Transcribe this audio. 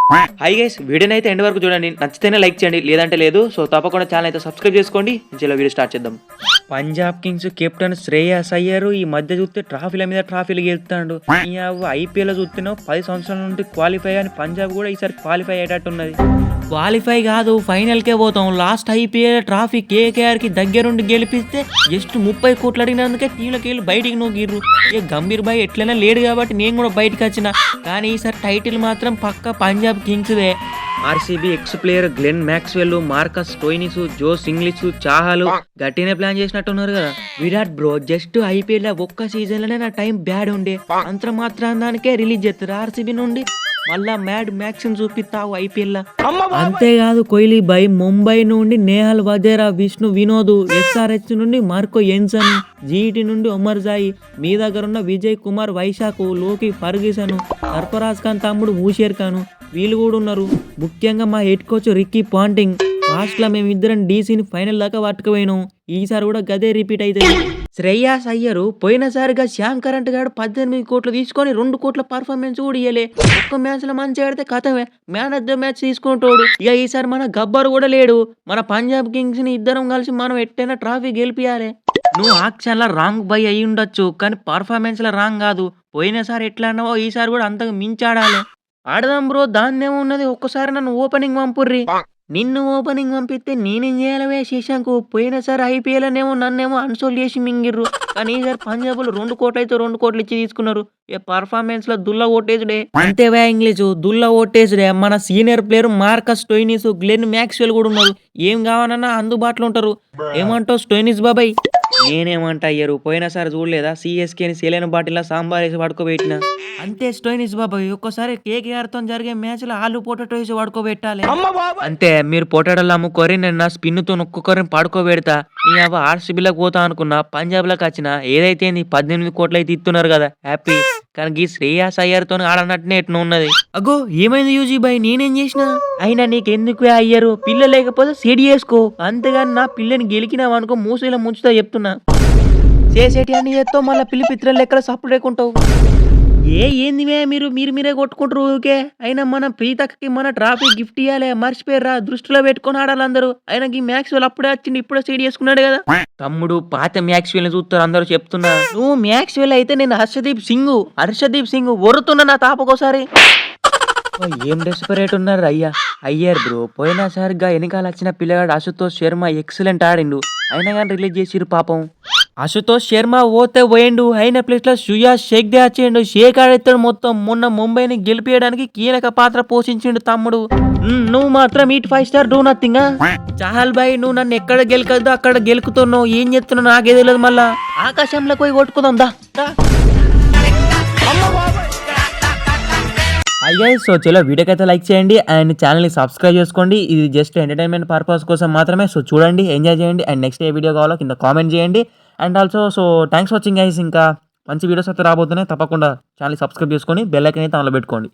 Hi guys, వీడియోని అయితే end వరకు చూడండి. నచ్చితేనే లైక్ చేయండి, లేదంటే లేదు. సో తప్పకుండా ఛానల్ అయితే సబ్స్క్రైబ్ చేసుకోండి. ఇందులో వీడియో స్టార్ట్ చేద్దాం. పంజాబ్ కింగ్స్ కెప్టెన్ శ్రేయస్ అయ్యర్ ఈ మధ్య చూస్తే ట్రాఫీల మీద ట్రాఫీలు గెలుస్తాడు. ఐపీఎల్ చూస్తేనో 10 సంవత్సరాల నుండి క్వాలిఫై అని పంజాబ్ కూడా ఈసారి క్వాలిఫై అయ్యేటట్టున్నది. క్వాలిఫై కాదు, ఫైనల్కే పోతాం. లాస్ట్ ఐపీఎల్ ట్రాఫీ కేకేఆర్ కి దగ్గరుండి గెలిపిస్తే జస్ట్ 30 కోట్లు అడిగినందుకే టీంలోకి వెళ్ళి బయటికి నూగిర్రు. ఇక గంభీర్ భాయ్ ఎట్లైనా లేడు కాబట్టి నేను కూడా బయటకు వచ్చిన. కానీ ఈసారి టైటిల్ మాత్రం పక్క పంజాబ్ కింగ్స్దే. RCB ex player Glenn Maxwell, Marcus Stoinis, Jos Inglis, Chahal గట్టినే ప్లాన్ చేసినట్టున్నారు కదా. విరాట్ బ్రో జస్ట్ ఐపీఎల్ ఒక్క సీజన్ లోనే నా టైం బ్యాడ్ ఉండే, అంత మాత్రం దానికే రిలీజ్ చేస్తారు ఆర్సీబీ నుండి. మళ్ళా మ్యాడ్ మ్యాక్సిమ్ చూపిస్తావు ఐపీఎల్ లా. అంతేకాదు కోహ్లీ బై ముంబై నుండి నేహల్ వజేరా, విష్ణు వినోద్, ఎస్ఆర్హెచ్ నుండి మార్కో ఎన్సన్, జీటీ నుండి ఒమర్ జాయి, మీ దగ్గర ఉన్న విజయ్ కుమార్ వైశాఖ్, లోకి ఫర్గ్యూసన్, సర్ఫరాజ్ ఖాన్ తమ్ముడు మూషేర్ ఖాన్ వీళ్ళు కూడా ఉన్నారు. ముఖ్యంగా మా head coach Ricky Ponting. Last లో మేమిద్దరం డీసీని ఫైనల్ దాకా పట్టుకుపోయినాం. ఈసారి కూడా గదే రిపీట్ అవుతుంది. శ్రేయాస్ అయ్యరు పోయినసారిగా శ్యామ్ కరెంట్ గారు 18 కోట్లు తీసుకొని 2 కోట్ల పర్ఫార్మెన్స్ కూడా ఇయ్యలే. ఒక్క మ్యాచ్ లో మంచి ఆడితే కథమే, మ్యాన్ ఆఫ్ ద మ్యాచ్ తీసుకుంటాడు. ఇక ఈసారి మన గబ్బర్ కూడా లేడు. మన పంజాబ్ కింగ్స్ ని ఇద్దరం కలిసి మనం ఎట్టైనా ట్రాఫీ గెలిపియాలి. నువ్వు యాక్షన్ లో రాంగ్ బై అయి ఉండొచ్చు, కానీ పర్ఫార్మెన్స్ లో రాంగ్ కాదు. పోయినసారి ఎట్లా అన్నావో ఈసారి కూడా అంతకు మించాడాలి. ఆడదాం బ్రో, దాన్నేమో ఉన్నది. ఒక్కసారి నన్ను ఓపెనింగ్ పంపుర్రి. నిన్ను ఓపెనింగ్ పంపిస్తే నేనేం చేయాలవే శశాంక్? పోయినసారి ఐపీఎల్ అనేమో నన్నేమో అన్సోల్ చేసి మింగిర్రు, కానీ ఈసారి పంజాబ్ లో 2 కోట్లు అయితే 2 కోట్లు ఇచ్చి తీసుకున్నారు. ఏ పర్ఫార్మెన్స్ లో దుల్లా ఓటేజ్డే. అంతేవే ఇంగ్లీష్ దుల్లా ఓటేజ్డే. మన senior player Marcus Stoinis, Glenn Maxwell కూడా ఉన్నారు. ఏం కావాలన్నా అందుబాటులో ఉంటారు. ఏమంటావు స్టోయినిస్ బాబాయ్? నేనేమంటా అయ్యారు, పోయినసారి చూడలేదా సిఎస్కేని సెలైన బాటిల్లా సాంబార్ వేసి పడుకోబెట్టిన. అంతే స్టోయినిస్ బాబాయ్, ఒక్కసారి కేకేఆర్ తో జరిగే మ్యాచ్ లో ఆలు పొటాటో వేసి పడుకోబెట్టాలి. అంతే, మీరు పొటాటోలు అమ్ముకోరి, నేను నా స్పిన్ తో ఒక్కొక్కరిని పడుకోబెడతా. నీ అవ్వ ఆర్సీబీలకు పోతా అనుకున్నా, పంజాబ్ లకు వచ్చిన. ఏదైతే 18 కోట్లు అయితే ఇస్తున్నారు కదా, హ్యాపీ. కానీ ఈ శ్రేయాస్ అయ్యర్ తో ఆడనట్టునే ఎట్లా ఉన్నది. అగో ఏమైంది యూజీ బాయ్? నేనేం చేసిన? అయినా నీకెందుకు అయ్యరు? పిల్ల లేకపోతే సెడి చేసుకో, అంతేగాని నా పిల్లని గెలికినావు అనుకో మూసీలో ముంచుతా చెప్తున్నా. చేసేటి అని చేస్తావు, మళ్ళీ పిల్లిపిత్రలు ఎక్కడ సప్పుడు లేకుంటావు. ఏందివే మీరే కొట్టుకుంటారు ఊరికే. అయినా మన ప్రీతకి మన ట్రాఫీ గిఫ్ట్ ఇవ్వాలి, మర్చిపోయారా? దృష్టిలో పెట్టుకొని ఆడాలి అందరూ. అయినా ఈ మ్యాక్స్వెల్ అప్పుడే వచ్చింది, ఇప్పుడే సీడ్ చేసుకున్నాడు కదా. తమ్ముడు పాత మ్యాక్స్వెల్ ని చూస్తారు అందరూ చెప్తున్నా. నువ్వు మ్యాక్స్వెల్ అయితే నేను హర్షదీప్ సింగ్ ఒరుతున్నా నా తాపకోసారి. ఏం డెస్పరేట్ ఉన్నారు అయ్యారు బ్రో. పోయినసారిగా వెనకాల వచ్చిన పిల్లగాడు అశుతోష్ శర్మ ఎక్సలెంట్ ఆడిండు, అయినా కానీ రిలీజ్ చేసిరు పాపం. అశుతోష్ శర్మ పోయిండు, అయిన ప్లేస్ లో సుయాష్ షేక్ దే వచ్చిండు. షేక్ ఆడెత్తాడు మొత్తం. మొన్న ముంబైని గెలిపేయడానికి కీలక పాత్ర పోషించిండు తమ్ముడు. నువ్వు మాత్రం 5 స్టార్ డూ నథింగ్. చాహల్ బాయ్, నువ్వు నన్ను ఎక్కడ గెలకద్దు అక్కడ గెలుకుతున్నావు. ఏం చెప్తున్నావు నాకే తెలియదు. మళ్ళా ఆకాశంలో పోయి కొట్టుకుందాం దా. అయ్యా సో చలో వీడియోకి అయితే లైక్ చేయండి అండ్ ఛానల్ని సబ్స్క్రైబ్ చేసుకోండి. ఇది జస్ట్ ఎంటర్టైన్మెంట్ పర్పస్ కోసం మాత్రమే. సో చూడండి, ఎంజాయ్ చేయండి అండ్ నెక్స్ట్ ఏ వీడియో కావాలో కింద కామెంట్ చేయండి. And also so thanks watching guys. ఇంకా మంచి వీడియోస్ అయితే రాబోతున్నాయి. తప్పకుండా ఛానల్ సబ్స్క్రైబ్ చేసుకొని బెల్ ఐకాన్ అయితే ఆన్లో పెట్టుకోండి.